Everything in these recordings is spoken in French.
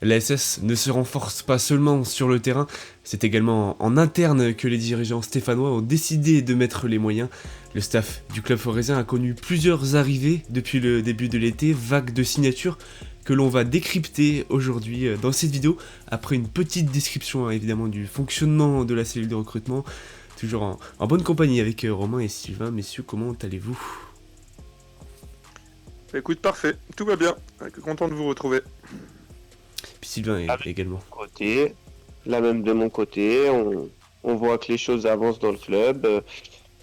La SS ne se renforce pas seulement sur le terrain, c'est également en interne que les dirigeants stéphanois ont décidé de mettre les moyens. Le staff du club forésien a connu plusieurs arrivées depuis le début de l'été, vagues de signatures que l'on va décrypter aujourd'hui dans cette vidéo, après une petite description évidemment du fonctionnement de la cellule de recrutement, toujours en bonne compagnie avec Romain et Sylvain. Messieurs, comment allez-vous? Écoute, parfait, tout va bien. Content de vous retrouver. Puis Sylvain également. Côté, là même de mon côté, on voit que les choses avancent dans le club.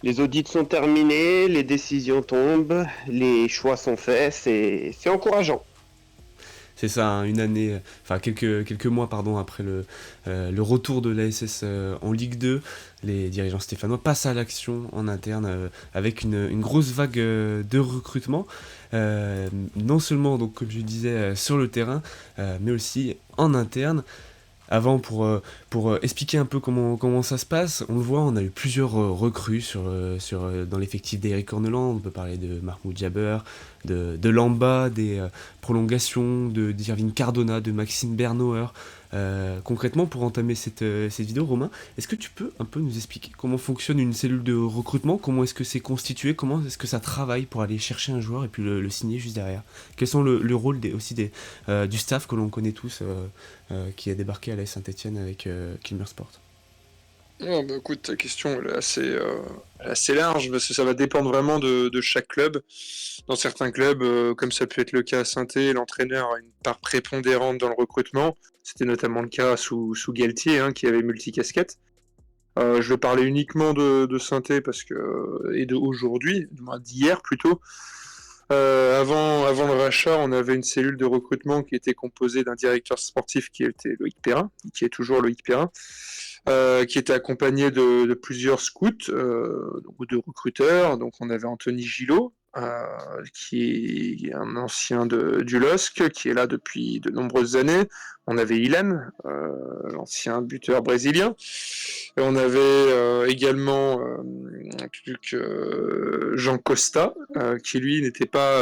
Les audits sont terminés, les décisions tombent, les choix sont faits, c'est encourageant. C'est ça, hein, une année, enfin quelques mois pardon, après le retour de l'ASS en Ligue 2, les dirigeants stéphanois passent à l'action en interne avec une grosse vague de recrutement, non seulement donc comme je disais sur le terrain, mais aussi en interne. Avant, pour expliquer un peu comment ça se passe, on le voit, on a eu plusieurs recrues dans l'effectif d'Eric Corneland. On peut parler de Mahmoud Jabber, de Lamba, des prolongations, d'Irving Cardona, de Maxime Bernauer. Concrètement, pour entamer cette vidéo, Romain, est-ce que tu peux un peu nous expliquer comment fonctionne une cellule de recrutement? Comment est-ce que c'est constitué? Comment est-ce que ça travaille pour aller chercher un joueur et puis le signer juste derrière? Quels sont le rôle du staff que l'on connaît tous qui a débarqué à la Saint-Etienne avec Kilmer Sport? Écoute, ta question elle est assez large parce que ça va dépendre vraiment de chaque club. Dans certains clubs, comme ça peut être le cas à Saint-Étienne, l'entraîneur a une part prépondérante dans le recrutement. C'était notamment le cas sous Galtier, qui avait multicasquette. Je vais parler uniquement de Saint-Étienne et de aujourd'hui, d'hier plutôt. Avant le rachat, on avait une cellule de recrutement qui était composée d'un directeur sportif qui était Loïc Perrin, qui est toujours Loïc Perrin, qui était accompagné de plusieurs scouts ou de recruteurs. Donc on avait Anthony Gillot, qui est un ancien du LOSC, qui est là depuis de nombreuses années. On avait Ilan, l'ancien buteur brésilien. Et on avait également Jean Costa, qui lui n'était pas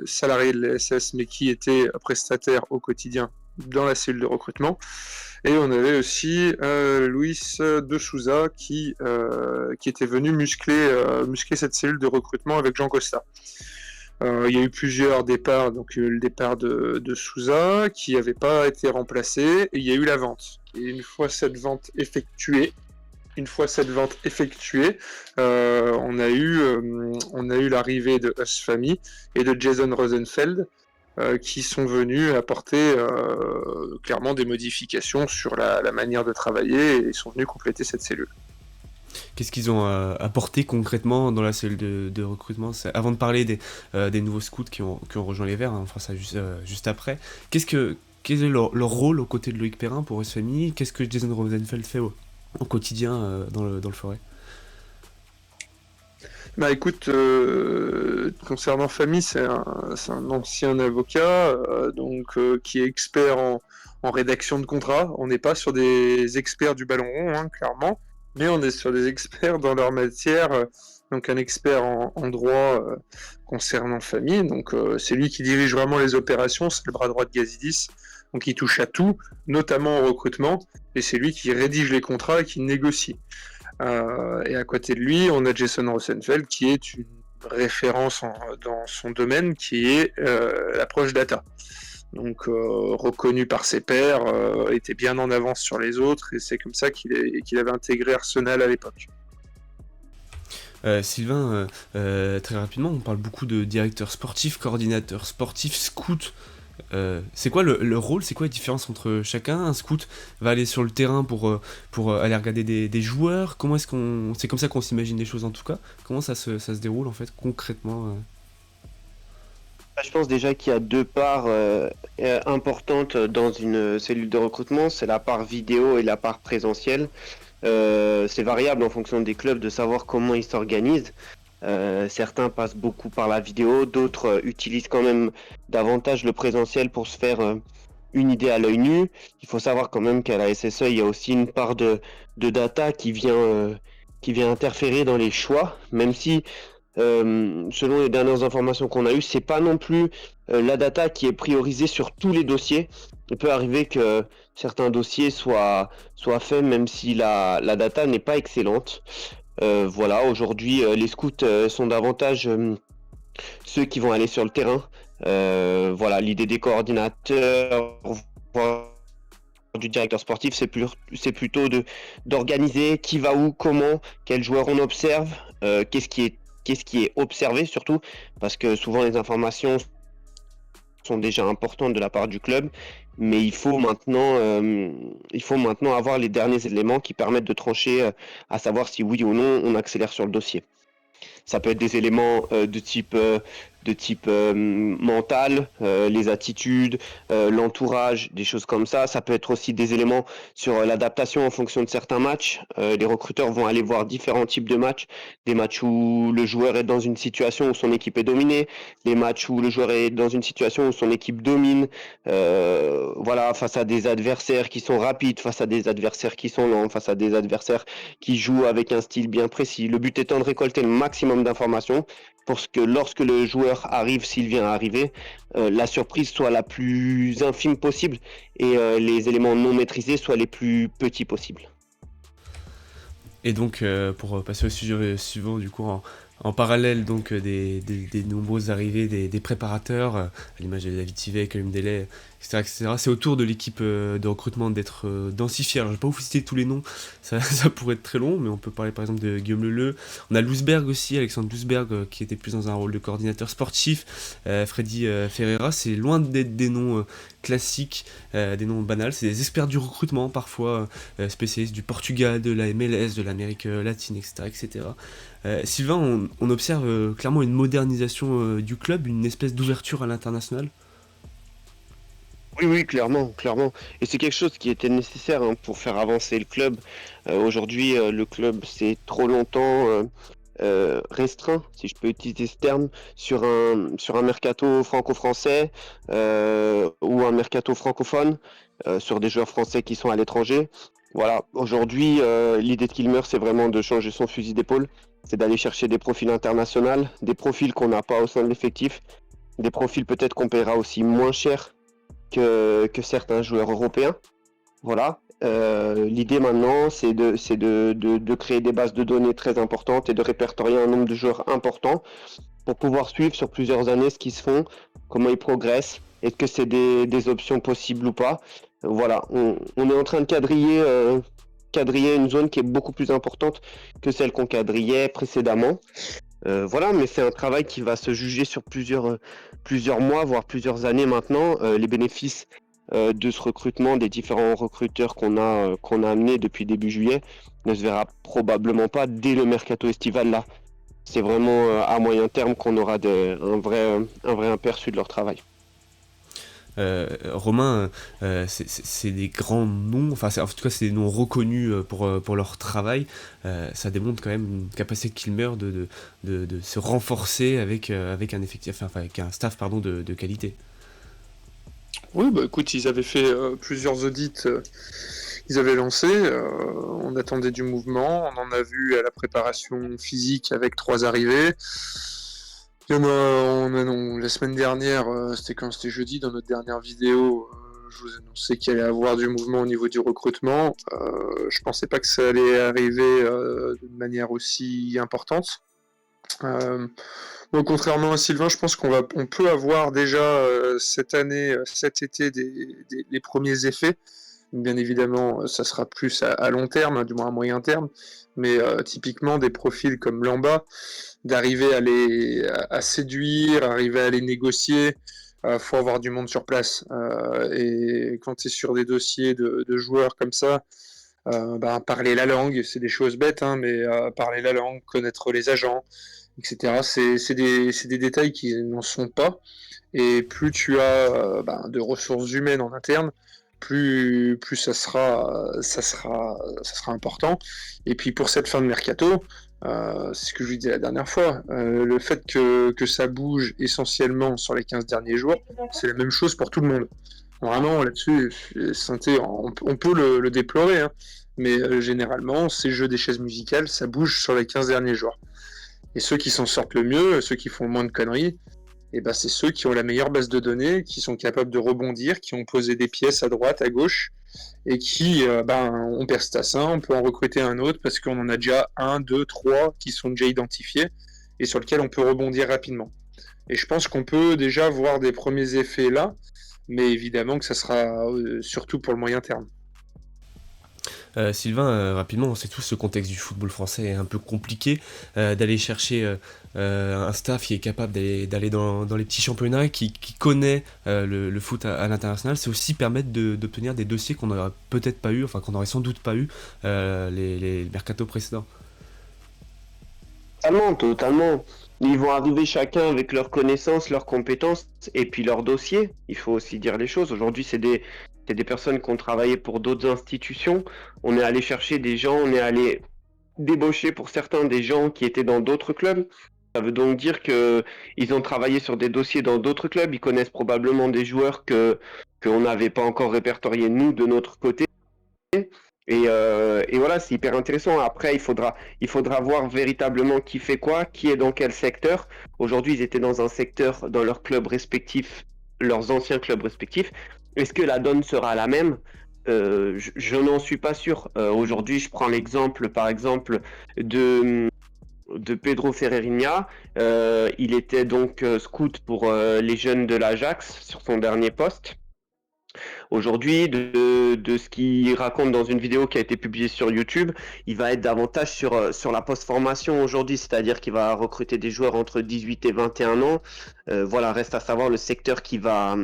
salarié de l'ASS, mais qui était prestataire au quotidien dans la cellule de recrutement. Et on avait aussi Luis de Souza qui était venu muscler cette cellule de recrutement avec Jean Costa. Il y a eu plusieurs départs, donc le départ de Souza qui n'avait pas été remplacé, et il y a eu la vente. Et une fois cette vente effectuée, on a eu l'arrivée de Us Family et de Jason Rosenfeld, qui sont venus apporter clairement des modifications sur la manière de travailler et sont venus compléter cette cellule. Qu'est-ce qu'ils ont apporté concrètement dans la cellule de recrutement? Avant de parler des nouveaux scouts qui ont rejoint les Verts, on fera ça juste après. Quel est leur rôle aux côtés de Loïc Perrin pour SFMI? Qu'est-ce que Jason Rosenfeld fait au quotidien dans le Forêt? Bah écoute, concernant Famille, c'est un ancien avocat, qui est expert en rédaction de contrats. On n'est pas sur des experts du ballon rond, clairement, mais on est sur des experts dans leur matière. Donc un expert en droit concernant Famille. Donc c'est lui qui dirige vraiment les opérations, c'est le bras droit de Gazidis. Donc il touche à tout, notamment au recrutement, et c'est lui qui rédige les contrats et qui négocie. Et à côté de lui, on a Jason Rosenfeld qui est une référence dans son domaine, qui est l'approche data. Donc reconnu par ses pairs, était bien en avance sur les autres, et c'est comme ça qu'il avait intégré Arsenal à l'époque. Sylvain, très rapidement, on parle beaucoup de directeur sportif, coordinateur sportif, scout. C'est quoi le rôle? C'est quoi la différence entre chacun? Un scout va aller sur le terrain pour aller regarder des joueurs. C'est comme ça qu'on s'imagine les choses en tout cas. Comment ça se déroule en fait concrètement? Je pense déjà qu'il y a deux parts importantes dans une cellule de recrutement, c'est la part vidéo et la part présentielle. C'est variable en fonction des clubs de savoir comment ils s'organisent. Certains passent beaucoup par la vidéo, d'autres utilisent quand même davantage le présentiel pour se faire une idée à l'œil nu. Il faut savoir quand même qu'à la SSE, il y a aussi une part de data qui vient interférer dans les choix, même si selon les dernières informations qu'on a eues, c'est pas non plus la data qui est priorisée sur tous les dossiers. Il peut arriver que certains dossiers soient faits même si la data n'est pas excellente. Voilà, aujourd'hui, les scouts sont davantage ceux qui vont aller sur le terrain. Voilà, l'idée des coordinateurs, voire du directeur sportif, c'est plutôt d'organiser qui va où, comment, quels joueurs on observe, qu'est-ce qui est observé surtout, parce que souvent les informations sont déjà importantes de la part du club, mais il faut maintenant avoir les derniers éléments qui permettent de trancher à savoir si oui ou non on accélère sur le dossier. Ça peut être des éléments de type mental, les attitudes, l'entourage, des choses comme ça. Ça peut être aussi des éléments sur l'adaptation en fonction de certains matchs. Les recruteurs vont aller voir différents types de matchs. Des matchs où le joueur est dans une situation où son équipe est dominée, des matchs où le joueur est dans une situation où son équipe domine. Voilà, face à des adversaires qui sont rapides, face à des adversaires qui sont lents, face à des adversaires qui jouent avec un style bien précis. Le but étant de récolter le maximum d'informations pour que lorsque le joueur arrive, s'il vient à arriver, la surprise soit la plus infime possible et les éléments non maîtrisés soient les plus petits possibles. Et donc, pour passer au sujet suivant, du coup, en parallèle donc des nombreuses arrivées des préparateurs, à l'image de David Thivet, Karim Delay, etc., c'est au tour de l'équipe de recrutement d'être densifiée. Alors je ne vais pas vous citer tous les noms, ça pourrait être très long, mais on peut parler par exemple de Guillaume Leleu. On a Lousberg aussi, Alexandre Lousberg, qui était plus dans un rôle de coordinateur sportif. Freddy Ferreira, c'est loin d'être des noms classiques, des noms banals, c'est des experts du recrutement, parfois spécialistes du Portugal, de la MLS, de l'Amérique latine, etc. etc. Sylvain, on observe clairement une modernisation du club, une espèce d'ouverture à l'international. Oui, clairement. Et c'est quelque chose qui était nécessaire pour faire avancer le club. Aujourd'hui, le club s'est trop longtemps restreint, si je peux utiliser ce terme, sur un mercato franco-français ou un mercato francophone, sur des joueurs français qui sont à l'étranger. Voilà, aujourd'hui, l'idée de Kilmer, c'est vraiment de changer son fusil d'épaule. C'est d'aller chercher des profils internationaux, des profils qu'on n'a pas au sein de l'effectif, des profils peut-être qu'on paiera aussi moins cher que certains joueurs européens. Voilà. L'idée maintenant, c'est de créer des bases de données très importantes et de répertorier un nombre de joueurs important pour pouvoir suivre sur plusieurs années ce qu'ils se font, comment ils progressent, est-ce que c'est des options possibles ou pas. Voilà, on est en train de quadriller une zone qui est beaucoup plus importante que celle qu'on quadrillait précédemment. Voilà, mais c'est un travail qui va se juger sur plusieurs mois, voire plusieurs années maintenant. Les bénéfices de ce recrutement, des différents recruteurs qu'on a amenés depuis début juillet, ne se verra probablement pas dès le mercato estival là. C'est vraiment à moyen terme qu'on aura un vrai aperçu de leur travail. Romain, c'est des grands noms, enfin en tout cas c'est des noms reconnus pour leur travail. Ça démontre quand même une capacité de Kilmer de se renforcer avec un effectif, enfin avec un staff de qualité. Oui, bah écoute, ils avaient fait plusieurs audits, ils avaient lancé, on attendait du mouvement, on en a vu à la préparation physique avec 3 arrivées. La semaine dernière, c'était jeudi, dans notre dernière vidéo, je vous annonçais qu'il allait y avoir du mouvement au niveau du recrutement. Je pensais pas que ça allait arriver de manière aussi importante. Bon, contrairement à Sylvain, je pense on peut avoir déjà cette année, cet été, les premiers effets. Bien évidemment, ça sera plus à long terme, du moins à moyen terme, mais typiquement des profils comme Lamba, d'arriver à séduire, arriver à les négocier, faut avoir du monde sur place. Et quand tu es sur des dossiers de joueurs comme ça, parler la langue, c'est des choses bêtes, hein, mais parler la langue, connaître les agents, etc. C'est des détails qui n'en sont pas. Et plus tu as de ressources humaines en interne, plus ça sera important. Et puis pour cette fin de mercato, c'est ce que je vous disais la dernière fois, le fait que ça bouge essentiellement sur les 15 derniers jours, c'est la même chose pour tout le monde. Vraiment, là-dessus, on peut le déplorer, hein, mais généralement, ces jeux des chaises musicales, ça bouge sur les 15 derniers jours. Et ceux qui s'en sortent le mieux, ceux qui font le moins de conneries, et ben c'est ceux qui ont la meilleure base de données, qui sont capables de rebondir, qui ont posé des pièces à droite, à gauche, et qui, on perce ça, on peut en recruter un autre parce qu'on en a déjà un, deux, trois qui sont déjà identifiés et sur lesquels on peut rebondir rapidement. Et je pense qu'on peut déjà voir des premiers effets là, mais évidemment que ça sera surtout pour le moyen terme. Sylvain, rapidement, on sait tous le contexte du football français est un peu compliqué. D'aller chercher un staff qui est capable d'aller dans les petits championnats, qui connaît le foot à l'international, c'est aussi permettre d'obtenir des dossiers qu'on n'aurait peut-être pas eu, enfin qu'on n'aurait sans doute pas eu les mercatos précédents. Totalement, totalement. Ils vont arriver chacun avec leurs connaissances, leurs compétences et puis leur dossier. Il faut aussi dire les choses. Aujourd'hui, c'est des personnes qui ont travaillé pour d'autres institutions. On est allé chercher des gens, on est allé débaucher pour certains des gens qui étaient dans d'autres clubs. Ça veut donc dire que ils ont travaillé sur des dossiers dans d'autres clubs. Ils connaissent probablement des joueurs qu'on n'avait pas encore répertoriés nous de notre côté. Et voilà, c'est hyper intéressant. Après, il faudra voir véritablement qui fait quoi, qui est dans quel secteur. Aujourd'hui, ils étaient dans un secteur, dans leur club respectif, leurs anciens clubs respectifs. Est-ce que la donne sera la même? Je n'en suis pas sûr. Aujourd'hui, je prends l'exemple, par exemple, de Pedro Ferreirinha. Il était donc scout pour les jeunes de l'Ajax sur son dernier poste. Aujourd'hui, de ce qu'il raconte dans une vidéo qui a été publiée sur YouTube, il va être davantage sur la post-formation aujourd'hui, c'est-à-dire qu'il va recruter des joueurs entre 18 et 21 ans. Voilà, reste à savoir le secteur qui va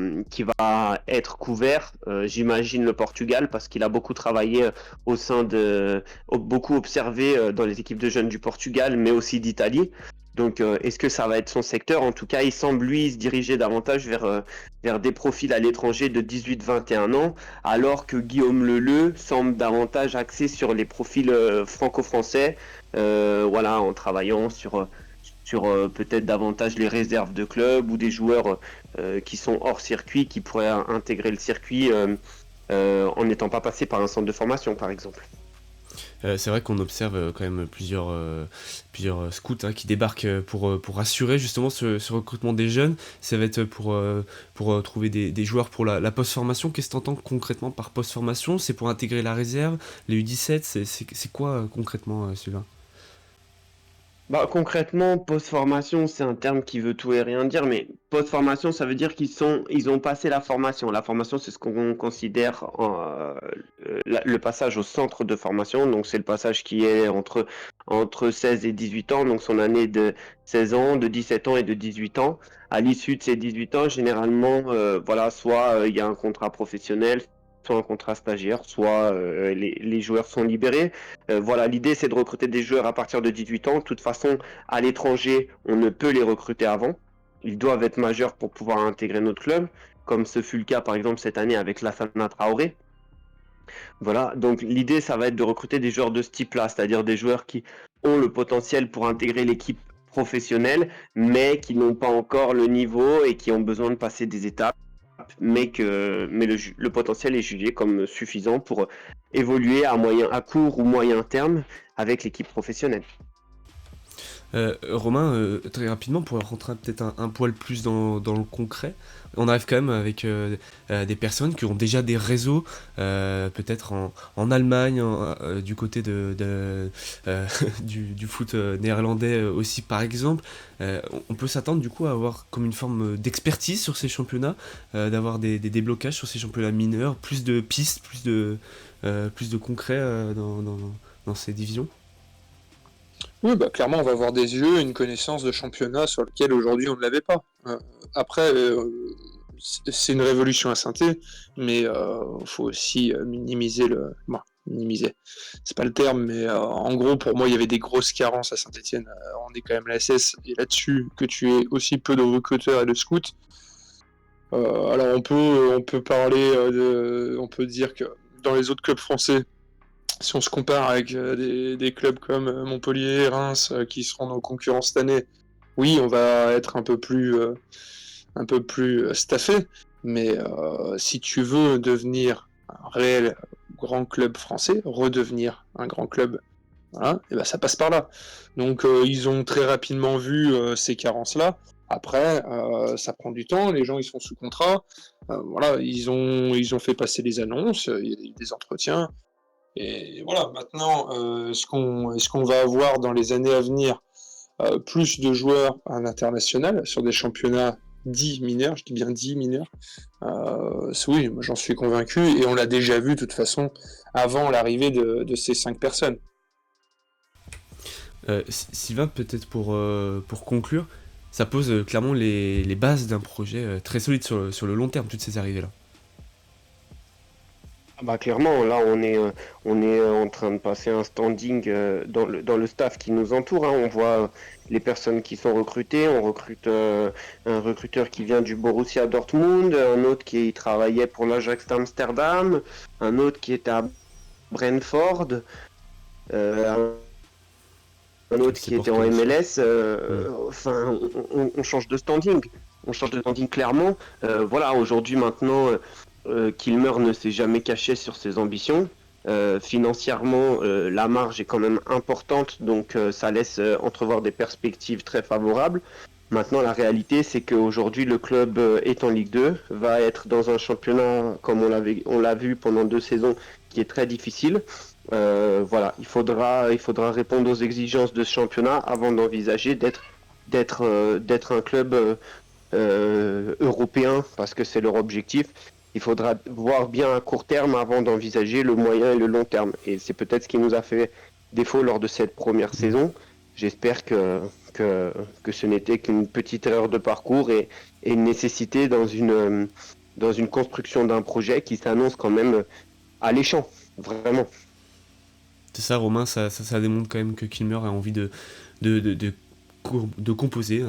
être couvert. J'imagine le Portugal, parce qu'il a beaucoup travaillé au sein beaucoup observé dans les équipes de jeunes du Portugal, mais aussi d'Italie. Donc, est-ce que ça va être son secteur? En tout cas, il semble, lui, se diriger davantage vers des profils à l'étranger de 18-21 ans, alors que Guillaume Leleu semble davantage axé sur les profils franco-français, voilà, en travaillant sur peut-être davantage les réserves de club ou des joueurs qui sont hors circuit, qui pourraient intégrer le circuit en n'étant pas passés par un centre de formation, par exemple. C'est vrai qu'on observe quand même plusieurs scouts qui débarquent pour assurer justement ce recrutement des jeunes. Ça va être pour trouver des joueurs pour la post-formation. Qu'est-ce que tu entends concrètement par post-formation? C'est pour intégrer la réserve, les U17, c'est quoi concrètement, Sylvain? Bah, concrètement, post-formation, c'est un terme qui veut tout et rien dire, mais post-formation, ça veut dire ils ont passé la formation. La formation, c'est ce qu'on considère le passage au centre de formation. Donc, c'est le passage qui est entre 16 et 18 ans, donc son année de 16 ans, de 17 ans et de 18 ans. À l'issue de ces 18 ans, généralement, voilà, soit il y a un contrat professionnel, soit un contrat stagiaire, soit les joueurs sont libérés. Voilà, l'idée c'est de recruter des joueurs à partir de 18 ans. De toute façon, à l'étranger, on ne peut les recruter avant. Ils doivent être majeurs pour pouvoir intégrer notre club, comme ce fut le cas par exemple cette année avec Lassana Traoré. Voilà, donc l'idée ça va être de recruter des joueurs de ce type-là, c'est-à-dire des joueurs qui ont le potentiel pour intégrer l'équipe professionnelle, mais qui n'ont pas encore le niveau et qui ont besoin de passer des étapes, mais le potentiel est jugé comme suffisant pour évoluer à court ou moyen terme avec l'équipe professionnelle. Romain, très rapidement, pour rentrer peut-être un poil plus dans le concret, on arrive quand même avec des personnes qui ont déjà des réseaux, peut-être en Allemagne, du côté du foot néerlandais aussi par exemple. On peut s'attendre du coup à avoir comme une forme d'expertise sur ces championnats, d'avoir des déblocages sur ces championnats mineurs, plus de pistes, plus de concret dans ces divisions. Oui, bah, clairement, on va avoir des yeux, une connaissance de championnat sur lequel aujourd'hui on ne l'avait pas. Après, c'est une révolution à Saint-Étienne, mais il faut aussi minimiser bon, minimiser, c'est pas le terme, mais en gros, pour moi, il y avait des grosses carences à Saint-Étienne. On est quand même la SS, et là-dessus, que tu aies aussi peu de recruteurs et de scouts. Alors, on peut parler on peut dire que dans les autres clubs français, si on se compare avec des clubs comme Montpellier et Reims qui seront nos concurrents cette année, oui, on va être un peu plus staffé, mais si tu veux devenir un réel grand club français, redevenir un grand club Voilà, et ben ça passe par là. Donc ils ont très rapidement vu ces carences-là. Après, ça prend du temps, les gens ils sont sous contrat. Voilà, ils ont fait passer les annonces, il y a eu des entretiens. Et voilà, maintenant, est-ce qu'on va avoir dans les années à venir plus de joueurs à l'international sur des championnats dits mineurs, je dis bien dits mineurs. Oui, moi j'en suis convaincu, et on l'a déjà vu de toute façon avant l'arrivée de ces 5 personnes. Sylvain, peut-être pour conclure, ça pose clairement les bases d'un projet très solide sur le long terme, toutes ces arrivées-là. Ah bah clairement, là on est en train de passer un standing dans le staff qui nous entoure, hein. On voit les personnes qui sont recrutées. On recrute un recruteur qui vient du Borussia Dortmund, un autre qui travaillait pour l'Ajax d'Amsterdam, un autre qui était à Brentford, euh, un autre FC qui était Porto en aussi. MLS. Mm. Enfin, on change de standing. On change de standing clairement. Voilà, aujourd'hui, maintenant, Kilmer ne s'est jamais caché sur ses ambitions. Financièrement, la marge est quand même importante, donc ça laisse entrevoir des perspectives très favorables. Maintenant, la réalité, c'est qu'aujourd'hui, le club est en Ligue 2, va être dans un championnat, comme on l'a vu pendant 2 saisons, qui est très difficile. Voilà, il faudra répondre aux exigences de ce championnat avant d'envisager d'être un club européen, parce que c'est leur objectif. Il faudra voir bien à court terme avant d'envisager le moyen et le long terme. Et c'est peut-être ce qui nous a fait défaut lors de cette première Mm. saison. J'espère que ce n'était qu'une petite erreur de parcours et une nécessité dans une construction d'un projet qui s'annonce quand même alléchant, vraiment. C'est ça, Romain, ça démontre quand même que Kilmer a envie de composer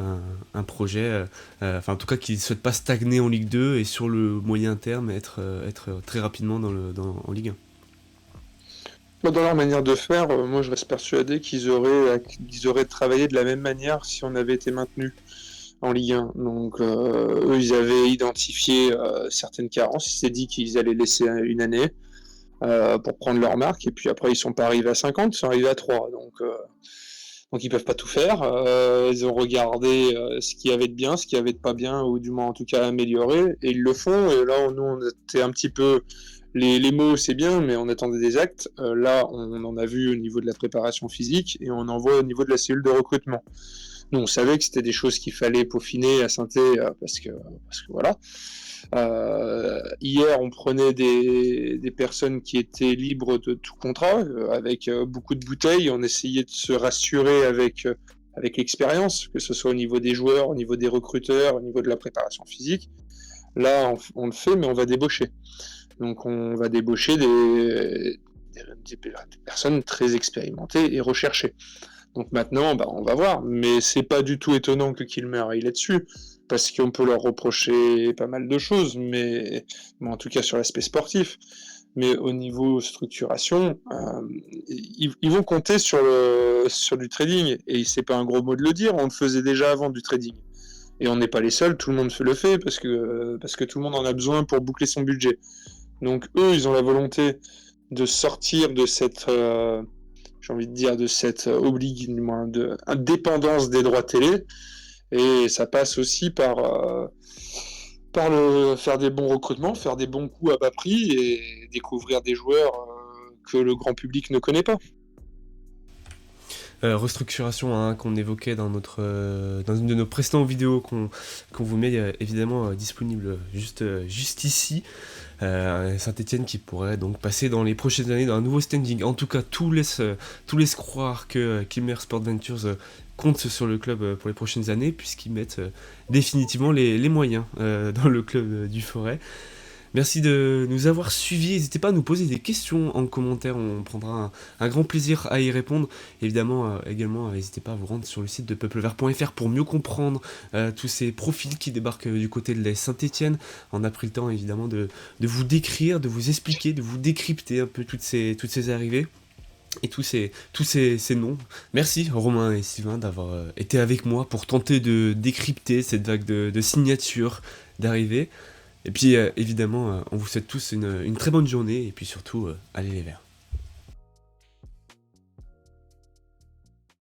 un projet, enfin en tout cas qu'il ne souhaite pas stagner en Ligue 2 et sur le moyen terme être très rapidement en Ligue 1. Dans leur manière de faire, moi je reste persuadé qu'ils auraient travaillé de la même manière si on avait été maintenu en Ligue 1. Donc eux, ils avaient identifié certaines carences, ils s'étaient dit qu'ils allaient laisser une année pour prendre leur marque, et puis après ils sont pas arrivés à 50, ils sont arrivés à 3. Donc ils peuvent pas tout faire. Ils ont regardé ce qu'il y avait de bien, ce qu'il y avait de pas bien, ou du moins en tout cas amélioré, et ils le font. Et là, nous, on était un petit peu. Les mots, c'est bien, mais on attendait des actes. Là, on en a vu au niveau de la préparation physique, et on en voit au niveau de la cellule de recrutement. Nous, on savait que c'était des choses qu'il fallait peaufiner à Saint-Étienne, parce que voilà. Hier, on prenait des personnes qui étaient libres de tout contrat, avec beaucoup de bouteilles. On essayait de se rassurer avec l'expérience, que ce soit au niveau des joueurs, au niveau des recruteurs, au niveau de la préparation physique. Là, on le fait, mais on va débaucher. Donc, on va débaucher des personnes très expérimentées et recherchées. Donc maintenant, bah, on va voir. Mais c'est pas du tout étonnant que Kilmer aille là-dessus, parce qu'on peut leur reprocher pas mal de choses, mais en tout cas sur l'aspect sportif. Mais au niveau structuration, ils vont compter sur du trading. Et c'est pas un gros mot de le dire, on le faisait déjà avant du trading. Et on n'est pas les seuls, tout le monde le fait, parce que tout le monde en a besoin pour boucler son budget. Donc eux, ils ont la volonté de sortir de cette j'ai envie de dire, de cette de indépendance des droits télé. Et ça passe aussi par faire des bons recrutements, faire des bons coups à bas prix et découvrir des joueurs que le grand public ne connaît pas. Restructuration, hein, qu'on évoquait dans une de nos précédentes vidéos qu'on vous met évidemment disponible juste ici. Saint-Etienne qui pourrait donc passer dans les prochaines années dans un nouveau standing. En tout cas, tout laisse croire que Kilmer Sport Ventures compte sur le club pour les prochaines années, puisqu'ils mettent définitivement les moyens dans le club du Forêt. Merci de nous avoir suivis. N'hésitez pas à nous poser des questions en commentaire. On prendra un grand plaisir à y répondre. Évidemment, également, n'hésitez pas à vous rendre sur le site de peuplevert.fr pour mieux comprendre tous ces profils qui débarquent du côté de la Saint-Etienne. On a pris le temps, évidemment, de vous décrire, de vous expliquer, de vous décrypter un peu toutes ces arrivées et tous ces noms. Merci Romain et Sylvain d'avoir été avec moi pour tenter de décrypter cette vague de signatures d'arrivée. Et puis évidemment, on vous souhaite tous une très bonne journée et puis surtout, allez les Verts.